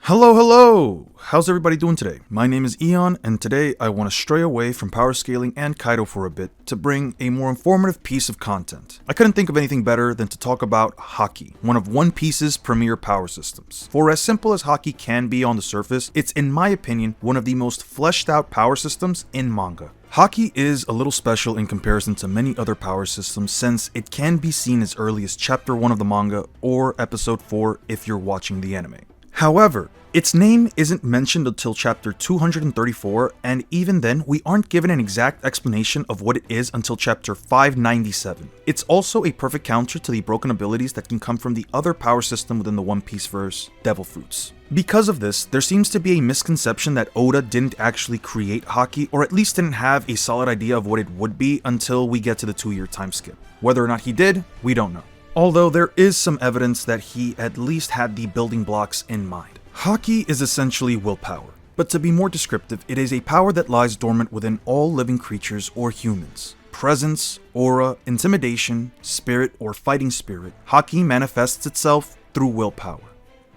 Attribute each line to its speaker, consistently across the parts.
Speaker 1: Hello! How's everybody doing today? My name is Eon, and today I want to stray away from power scaling and Kaido for a bit to bring a more informative piece of content. I couldn't think of anything better than to talk about Haki, one of One Piece's premier power systems. For as simple as Haki can be on the surface, it's in my opinion one of the most fleshed out power systems in manga. Haki is a little special in comparison to many other power systems since it can be seen as early as chapter 1 of the manga or episode 4 if you're watching the anime. However, its name isn't mentioned until chapter 234, and even then, we aren't given an exact explanation of what it is until chapter 597. It's also a perfect counter to the broken abilities that can come from the other power system within the One Piece verse, Devil Fruits. Because of this, there seems to be a misconception that Oda didn't actually create Haki, or at least didn't have a solid idea of what it would be until we get to the 2-year time skip. Whether or not he did, we don't know. Although there is some evidence that he at least had the building blocks in mind. Haki is essentially willpower, but to be more descriptive, it is a power that lies dormant within all living creatures or humans. Presence, aura, intimidation, spirit, or fighting spirit, Haki manifests itself through willpower.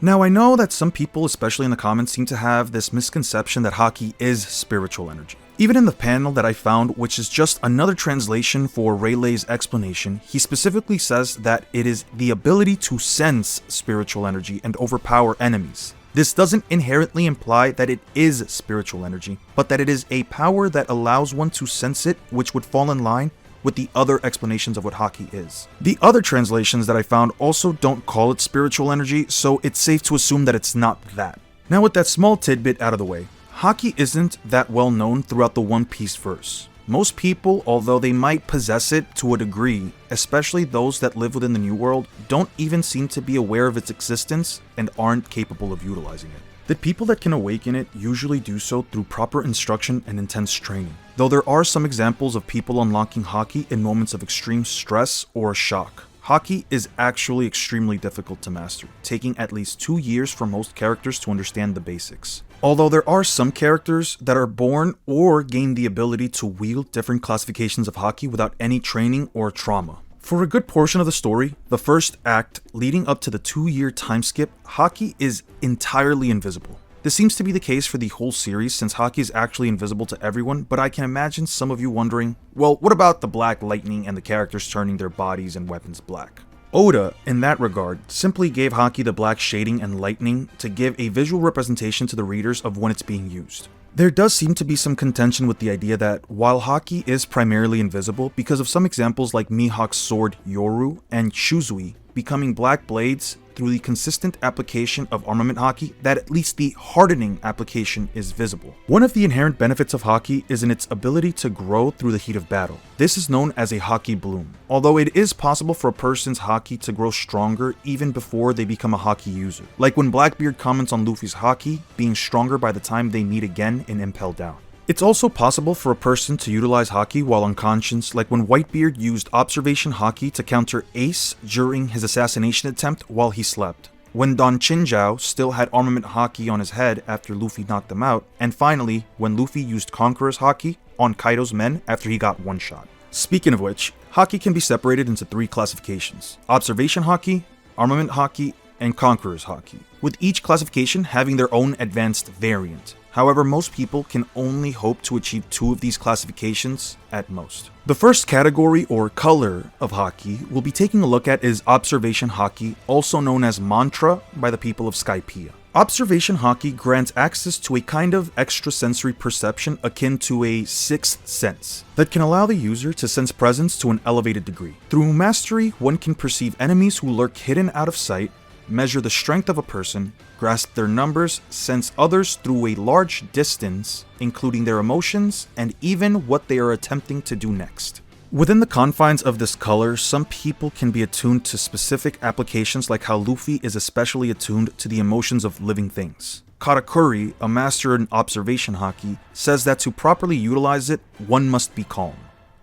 Speaker 1: Now I know that some people, especially in the comments, seem to have this misconception that Haki is spiritual energy. Even in the panel that I found, which is just another translation for Rayleigh's explanation, he specifically says that it is the ability to sense spiritual energy and overpower enemies. This doesn't inherently imply that it is spiritual energy, but that it is a power that allows one to sense it, which would fall in line with the other explanations of what Haki is. The other translations that I found also don't call it spiritual energy, so it's safe to assume that it's not that. Now with that small tidbit out of the way, Haki isn't that well known throughout the One Piece verse. Most people, although they might possess it to a degree, especially those that live within the New World, don't even seem to be aware of its existence and aren't capable of utilizing it. The people that can awaken it usually do so through proper instruction and intense training, though there are some examples of people unlocking Haki in moments of extreme stress or shock. Haki is actually extremely difficult to master, taking at least 2 years for most characters to understand the basics. Although there are some characters that are born or gain the ability to wield different classifications of Haki without any training or trauma. For a good portion of the story, the first act leading up to the 2-year time skip, Haki is entirely invisible. This seems to be the case for the whole series since Haki is actually invisible to everyone, but I can imagine some of you wondering, well, what about the black lightning and the characters turning their bodies and weapons black? Oda, in that regard, simply gave Haki the black shading and lightning to give a visual representation to the readers of when it's being used. There does seem to be some contention with the idea that while Haki is primarily invisible, because of some examples like Mihawk's sword Yoru and Shuzui becoming black blades through the consistent application of Armament Haki, that at least the hardening application is visible. One of the inherent benefits of Haki is in its ability to grow through the heat of battle. This is known as a Haki bloom, although it is possible for a person's Haki to grow stronger even before they become a Haki user, like when Blackbeard comments on Luffy's Haki being stronger by the time they meet again in Impel Down. It's also possible for a person to utilize Haki while unconscious, like when Whitebeard used Observation Haki to counter Ace during his assassination attempt while he slept, when Don Chinjao still had Armament Haki on his head after Luffy knocked them out, and finally, when Luffy used Conquerors Haki on Kaido's men after he got one shot. Speaking of which, Haki can be separated into 3 classifications: Observation Haki, Armament Haki, and Conquerors Haki, with each classification having their own advanced variant. However, most people can only hope to achieve 2 of these classifications at most. The first category or color of Haki we'll be taking a look at is Observation Haki, also known as Mantra by the people of Skypiea. Observation Haki grants access to a kind of extrasensory perception akin to a sixth sense that can allow the user to sense presence to an elevated degree. Through mastery, one can perceive enemies who lurk hidden out of sight, measure the strength of a person, grasp their numbers, sense others through a large distance, including their emotions, and even what they are attempting to do next. Within the confines of this color, some people can be attuned to specific applications like how Luffy is especially attuned to the emotions of living things. Katakuri, a master in Observation Haki, says that to properly utilize it, one must be calm.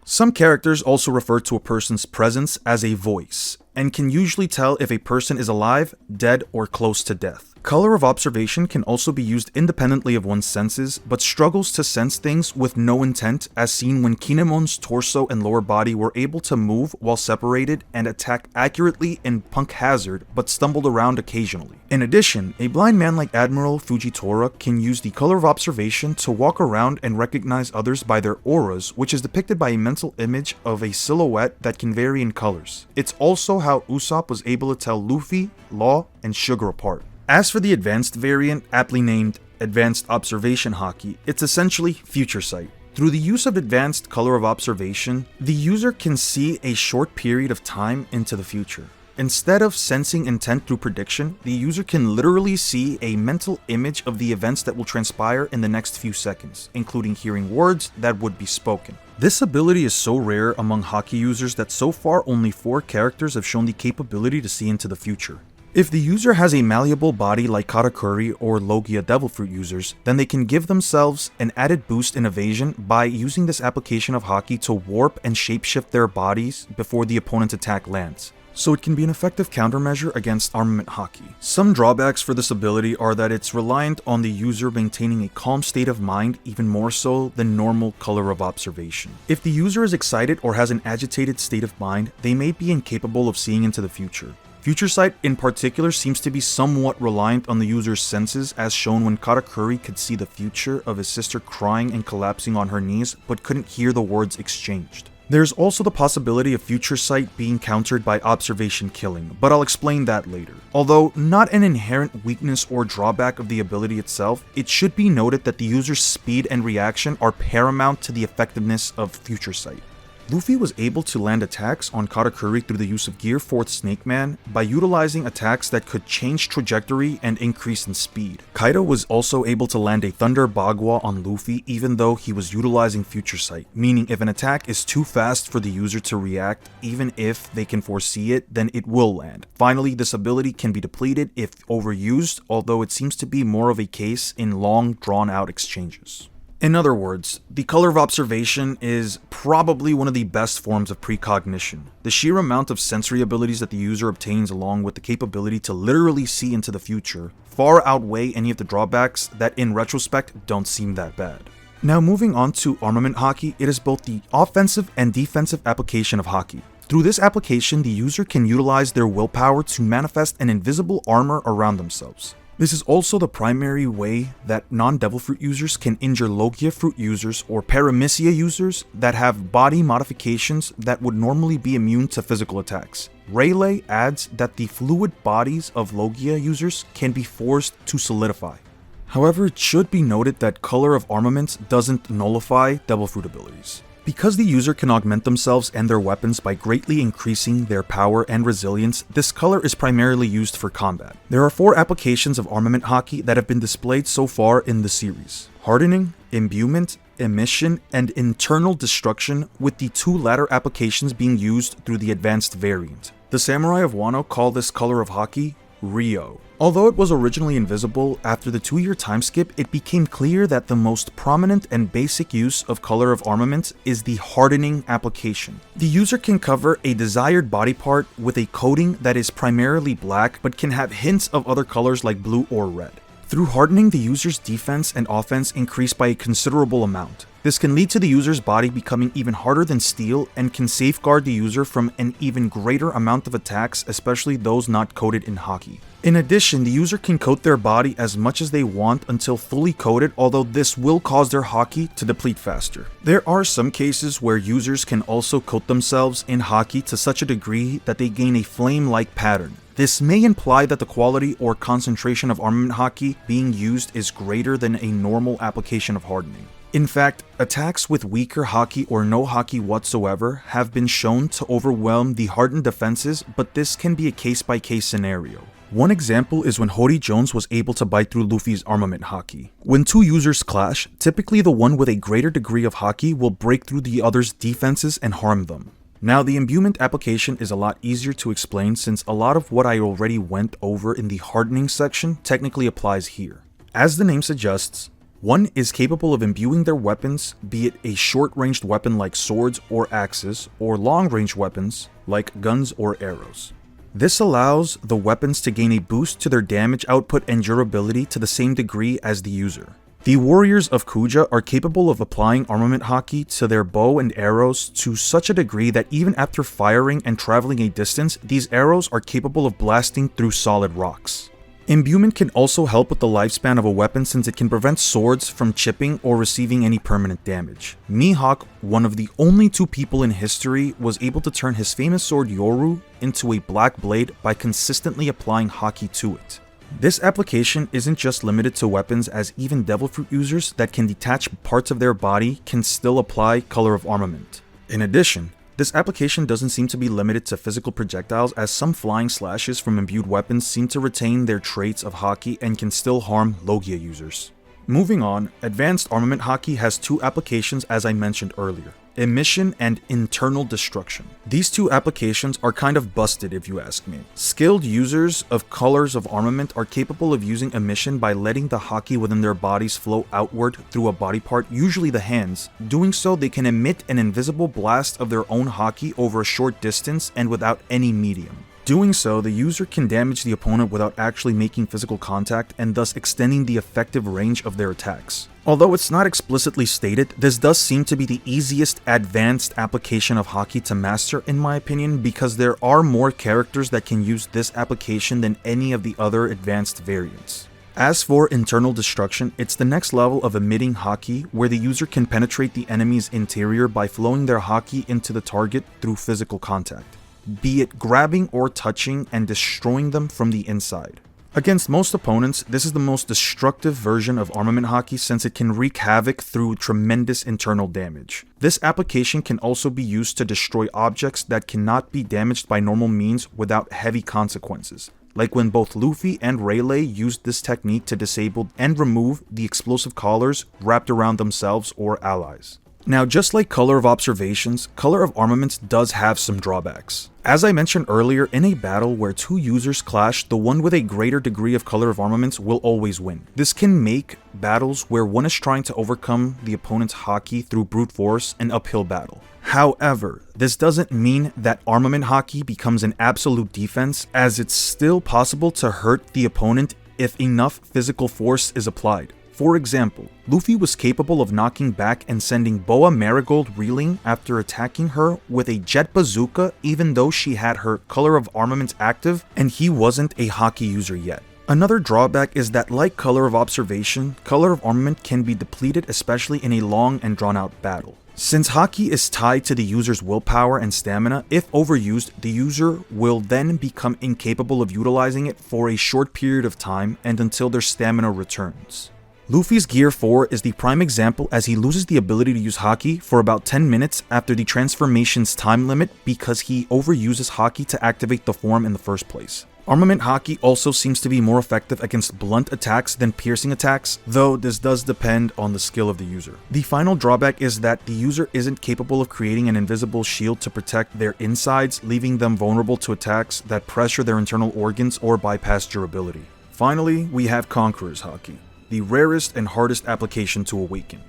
Speaker 1: Some characters also refer to a person's presence as a voice, and can usually tell if a person is alive, dead, or close to death. Color of observation can also be used independently of one's senses, but struggles to sense things with no intent, as seen when Kinemon's torso and lower body were able to move while separated and attack accurately in Punk Hazard, but stumbled around occasionally. In addition, a blind man like Admiral Fujitora can use the color of observation to walk around and recognize others by their auras, which is depicted by a mental image of a silhouette that can vary in colors. It's also how Usopp was able to tell Luffy, Law, and Sugar apart. As for the advanced variant, aptly named Advanced Observation Haki, it's essentially future sight. Through the use of advanced color of observation, the user can see a short period of time into the future. Instead of sensing intent through prediction, the user can literally see a mental image of the events that will transpire in the next few seconds, including hearing words that would be spoken. This ability is so rare among Haki users that so far only 4 characters have shown the capability to see into the future. If the user has a malleable body like Katakuri or Logia Devil Fruit users, then they can give themselves an added boost in evasion by using this application of Haki to warp and shapeshift their bodies before the opponent's attack lands. So it can be an effective countermeasure against Armament Haki. Some drawbacks for this ability are that it's reliant on the user maintaining a calm state of mind even more so than normal color of observation. If the user is excited or has an agitated state of mind, they may be incapable of seeing into the future. Future sight in particular seems to be somewhat reliant on the user's senses, as shown when Katakuri could see the future of his sister crying and collapsing on her knees but couldn't hear the words exchanged. There's also the possibility of future sight being countered by observation killing, but I'll explain that later. Although not an inherent weakness or drawback of the ability itself, it should be noted that the user's speed and reaction are paramount to the effectiveness of future sight. Luffy was able to land attacks on Katakuri through the use of Gear 4th Snake Man by utilizing attacks that could change trajectory and increase in speed. Kaido was also able to land a Thunder Bagua on Luffy even though he was utilizing Future Sight, meaning if an attack is too fast for the user to react, even if they can foresee it, then it will land. Finally, this ability can be depleted if overused, although it seems to be more of a case in long, drawn-out exchanges. In other words, the color of observation is probably one of the best forms of precognition. The sheer amount of sensory abilities that the user obtains along with the capability to literally see into the future far outweigh any of the drawbacks that in retrospect don't seem that bad. Now moving on to Armament Haki, it is both the offensive and defensive application of Haki. Through this application, the user can utilize their willpower to manifest an invisible armor around themselves. This is also the primary way that non-Devil Fruit users can injure Logia Fruit users or Paramecia users that have body modifications that would normally be immune to physical attacks. Rayleigh adds that the fluid bodies of Logia users can be forced to solidify. However, it should be noted that Color of Armament doesn't nullify Devil Fruit abilities. Because the user can augment themselves and their weapons by greatly increasing their power and resilience, this color is primarily used for combat. There are 4 applications of Armament Haki that have been displayed so far in the series: Hardening, Imbuement, Emission, and Internal Destruction, with the 2 latter applications being used through the advanced variant. The Samurai of Wano call this color of Haki Ryo. Although it was originally invisible, after the 2-year time skip, it became clear that the most prominent and basic use of Color of Armament is the Hardening application. The user can cover a desired body part with a coating that is primarily black but can have hints of other colors like blue or red. Through hardening, the user's defense and offense increase by a considerable amount. This can lead to the user's body becoming even harder than steel and can safeguard the user from an even greater amount of attacks, especially those not coated in Haki. In addition, the user can coat their body as much as they want until fully coated, although this will cause their Haki to deplete faster. There are some cases where users can also coat themselves in Haki to such a degree that they gain a flame-like pattern. This may imply that the quality or concentration of Armament Haki being used is greater than a normal application of hardening. In fact, attacks with weaker Haki or no Haki whatsoever have been shown to overwhelm the hardened defenses, but this can be a case-by-case scenario. One example is when Hori Jones was able to bite through Luffy's Armament Haki. When 2 users clash, typically the one with a greater degree of Haki will break through the other's defenses and harm them. Now, the imbuement application is a lot easier to explain since a lot of what I already went over in the hardening section technically applies here. As the name suggests, one is capable of imbuing their weapons, be it a short-ranged weapon like swords or axes, or long-range weapons like guns or arrows. This allows the weapons to gain a boost to their damage output and durability to the same degree as the user. The warriors of Kuja are capable of applying Armament Haki to their bow and arrows to such a degree that even after firing and traveling a distance, these arrows are capable of blasting through solid rocks. Imbuement can also help with the lifespan of a weapon since it can prevent swords from chipping or receiving any permanent damage. Mihawk, one of the only two people in history, was able to turn his famous sword Yoru into a black blade by consistently applying Haki to it. This application isn't just limited to weapons, as even Devil Fruit users that can detach parts of their body can still apply Color of Armament. In addition, this application doesn't seem to be limited to physical projectiles, as some flying slashes from imbued weapons seem to retain their traits of Haki and can still harm Logia users. Moving on, Advanced Armament Haki has two applications as I mentioned earlier: Emission and Internal Destruction. These two applications are kind of busted if you ask me. Skilled users of Colors of Armament are capable of using Emission by letting the Haki within their bodies flow outward through a body part, usually the hands. Doing so, they can emit an invisible blast of their own Haki over a short distance and without any medium. Doing so, the user can damage the opponent without actually making physical contact and thus extending the effective range of their attacks. Although it's not explicitly stated, this does seem to be the easiest advanced application of Haki to master in my opinion, because there are more characters that can use this application than any of the other advanced variants. As for Internal Destruction, it's the next level of emitting Haki, where the user can penetrate the enemy's interior by flowing their Haki into the target through physical contact, be it grabbing or touching and destroying them from the inside. Against most opponents, this is the most destructive version of Armament Haki since it can wreak havoc through tremendous internal damage. This application can also be used to destroy objects that cannot be damaged by normal means without heavy consequences, like when both Luffy and Rayleigh used this technique to disable and remove the explosive collars wrapped around themselves or allies. Now, just like Color of Observations, Color of Armaments does have some drawbacks. As I mentioned earlier, in a battle where two users clash, the one with a greater degree of Color of Armaments will always win. This can make battles where one is trying to overcome the opponent's Haki through brute force an uphill battle. However, this doesn't mean that Armament Haki becomes an absolute defense, as it's still possible to hurt the opponent if enough physical force is applied. For example, Luffy was capable of knocking back and sending Boa Marigold reeling after attacking her with a jet bazooka even though she had her Color of Armament active and he wasn't a Haki user yet. Another drawback is that, like Color of Observation, Color of Armament can be depleted, especially in a long and drawn out battle. Since Haki is tied to the user's willpower and stamina, if overused, the user will then become incapable of utilizing it for a short period of time and until their stamina returns. Luffy's Gear 4 is the prime example, as he loses the ability to use Haki for about 10 minutes after the transformation's time limit because he overuses Haki to activate the form in the first place. Armament Haki also seems to be more effective against blunt attacks than piercing attacks, though this does depend on the skill of the user. The final drawback is that the user isn't capable of creating an invisible shield to protect their insides, leaving them vulnerable to attacks that pressure their internal organs or bypass durability. Finally, we have Conquerors Haki, the rarest and hardest application to awaken.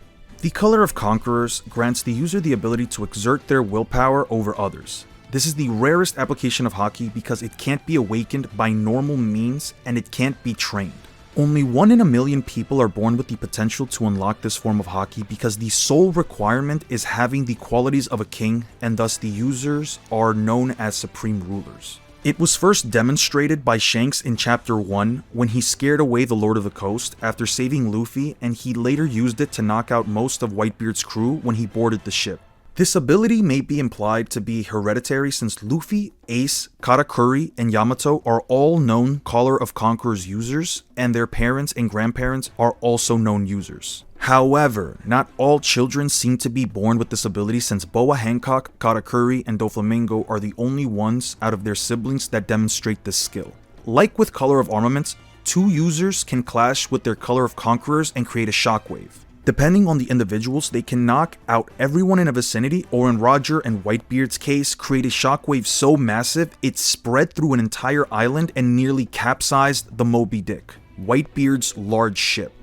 Speaker 1: The Color of Conquerors grants the user the ability to exert their willpower over others. This is the rarest application of Haki because it can't be awakened by normal means and it can't be trained. Only 1 in a million people are born with the potential to unlock this form of Haki because the sole requirement is having the qualities of a king, and thus the users are known as supreme rulers. It was first demonstrated by Shanks in Chapter 1 when he scared away the Lord of the Coast after saving Luffy, and he later used it to knock out most of Whitebeard's crew when he boarded the ship. This ability may be implied to be hereditary since Luffy, Ace, Katakuri, and Yamato are all known Color of Conquerors users, and their parents and grandparents are also known users. However, not all children seem to be born with this ability since Boa Hancock, Katakuri, and Doflamingo are the only ones out of their siblings that demonstrate this skill. Like with Color of Armaments, two users can clash with their Color of Conquerors and create a shockwave. Depending on the individuals, they can knock out everyone in a vicinity, or in Roger and Whitebeard's case, create a shockwave so massive it spread through an entire island and nearly capsized the Moby Dick, Whitebeard's large ship.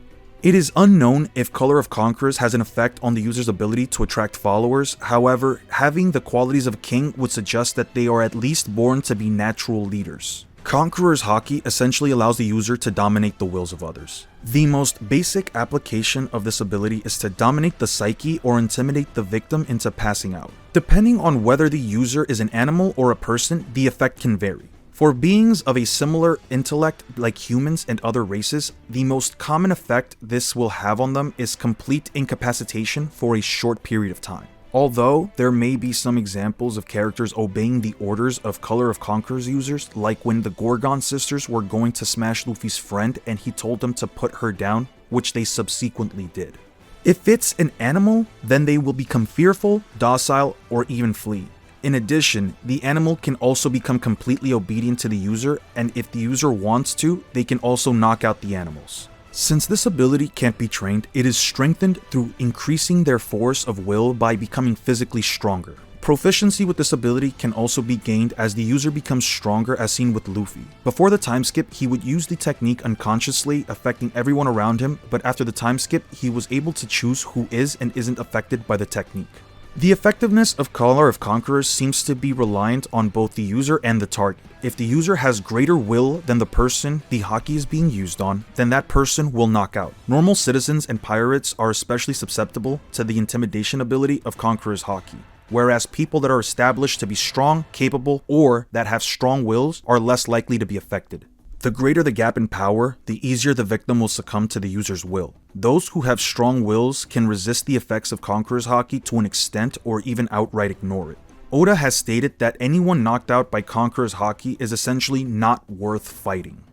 Speaker 1: It is unknown if Color of Conquerors has an effect on the user's ability to attract followers. However, having the qualities of a king would suggest that they are at least born to be natural leaders. Conquerors Haki essentially allows the user to dominate the wills of others. The most basic application of this ability is to dominate the psyche or intimidate the victim into passing out. Depending on whether the user is an animal or a person, the effect can vary. For beings of a similar intellect like humans and other races, the most common effect this will have on them is complete incapacitation for a short period of time. Although there may be some examples of characters obeying the orders of Color of Conquerors users, like when the Gorgon sisters were going to smash Luffy's friend and he told them to put her down, which they subsequently did. If it's an animal, then they will become fearful, docile, or even flee. In addition, the animal can also become completely obedient to the user, and if the user wants to, they can also knock out the animals. Since this ability can't be trained, it is strengthened through increasing their force of will by becoming physically stronger. Proficiency with this ability can also be gained as the user becomes stronger, as seen with Luffy. Before the time skip, he would use the technique unconsciously, affecting everyone around him, but after the time skip, he was able to choose who is and isn't affected by the technique. The effectiveness of Color of Conquerors seems to be reliant on both the user and the target. If the user has greater will than the person the Haki is being used on, then that person will knock out. Normal citizens and pirates are especially susceptible to the intimidation ability of Conquerors Haki, whereas people that are established to be strong, capable, or that have strong wills are less likely to be affected. The greater the gap in power, the easier the victim will succumb to the user's will. Those who have strong wills can resist the effects of Conquerors Haki to an extent or even outright ignore it. Oda has stated that anyone knocked out by Conquerors Haki is essentially not worth fighting.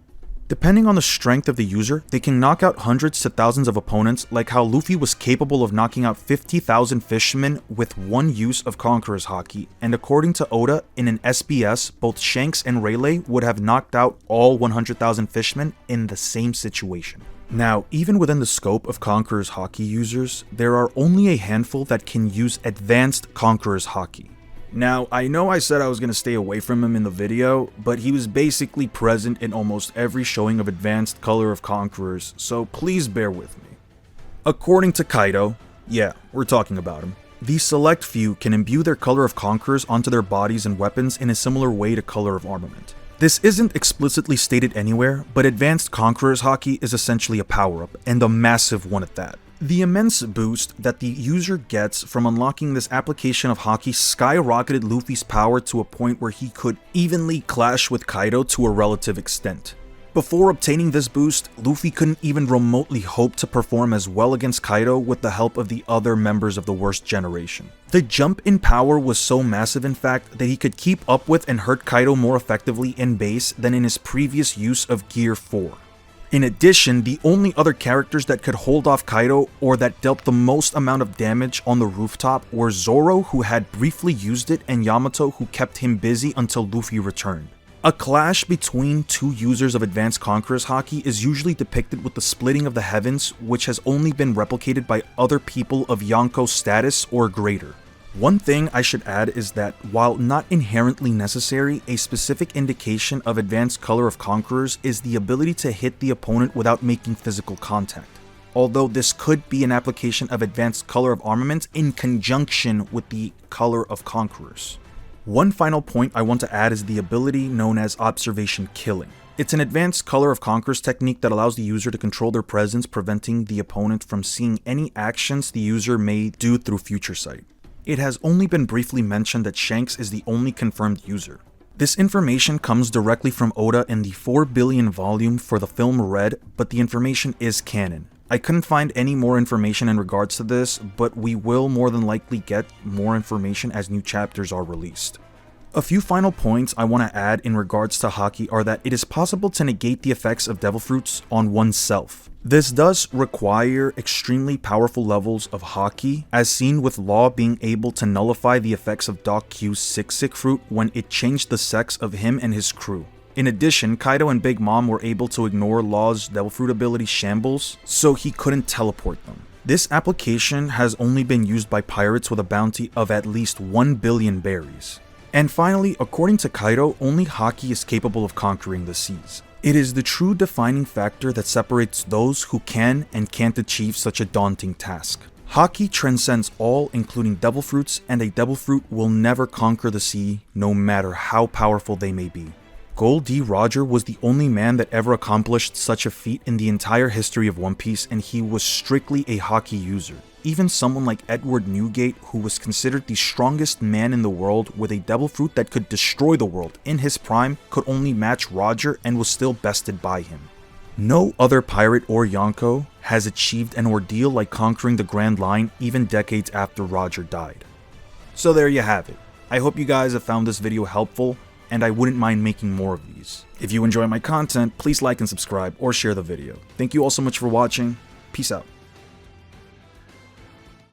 Speaker 1: Depending on the strength of the user, they can knock out hundreds to thousands of opponents, like how Luffy was capable of knocking out 50,000 fishermen with one use of Conquerors Haki, and according to Oda, in an SBS, both Shanks and Rayleigh would have knocked out all 100,000 fishermen in the same situation. Now, even within the scope of Conquerors Haki users, there are only a handful that can use advanced Conquerors Haki. Now, I know I said I was going to stay away from him in the video, but he was basically present in almost every showing of advanced Color of Conquerors, so please bear with me. According to Kaido, yeah, we're talking about him, the select few can imbue their Color of Conquerors onto their bodies and weapons in a similar way to Color of Armament. This isn't explicitly stated anywhere, but Advanced Conquerors Haki is essentially a power-up, and a massive one at that. The immense boost that the user gets from unlocking this application of Haki skyrocketed Luffy's power to a point where he could evenly clash with Kaido to a relative extent. Before obtaining this boost, Luffy couldn't even remotely hope to perform as well against Kaido with the help of the other members of the worst generation. The jump in power was so massive, in fact, that he could keep up with and hurt Kaido more effectively in base than in his previous use of Gear 4. In addition, the only other characters that could hold off Kaido or that dealt the most amount of damage on the rooftop were Zoro, who had briefly used it, and Yamato, who kept him busy until Luffy returned. A clash between two users of Advanced Conquerors Haki is usually depicted with the splitting of the heavens, which has only been replicated by other people of Yonko's status or greater. One thing I should add is that, while not inherently necessary, a specific indication of Advanced Color of Conquerors is the ability to hit the opponent without making physical contact, although this could be an application of Advanced Color of Armament in conjunction with the Color of Conquerors. One final point I want to add is the ability known as Observation Killing. It's an Advanced Color of Conquerors technique that allows the user to control their presence, preventing the opponent from seeing any actions the user may do through Future Sight. It has only been briefly mentioned that Shanks is the only confirmed user. This information comes directly from Oda in the 4 billion volume for the film Red, but the information is canon. I couldn't find any more information in regards to this, but we will more than likely get more information as new chapters are released. A few final points I want to add in regards to Haki are that it is possible to negate the effects of Devil Fruits on oneself. This does require extremely powerful levels of Haki, as seen with Law being able to nullify the effects of Doc Q's Sick Fruit when it changed the sex of him and his crew. In addition, Kaido and Big Mom were able to ignore Law's Devil Fruit ability Shambles, so he couldn't teleport them. This application has only been used by pirates with a bounty of at least 1 billion berries. And finally, according to Kaido, only Haki is capable of conquering the seas. It is the true defining factor that separates those who can and can't achieve such a daunting task. Haki transcends all, including devil fruits, and a devil fruit will never conquer the sea, no matter how powerful they may be. Gol D. Roger was the only man that ever accomplished such a feat in the entire history of One Piece, and he was strictly a Haki user. Even someone like Edward Newgate, who was considered the strongest man in the world with a devil fruit that could destroy the world in his prime, could only match Roger and was still bested by him. No other pirate or Yonko has achieved an ordeal like conquering the Grand Line even decades after Roger died. So there you have it. I hope you guys have found this video helpful, and I wouldn't mind making more of these. If you enjoy my content, please like and subscribe or share the video. Thank you all so much for watching. Peace out.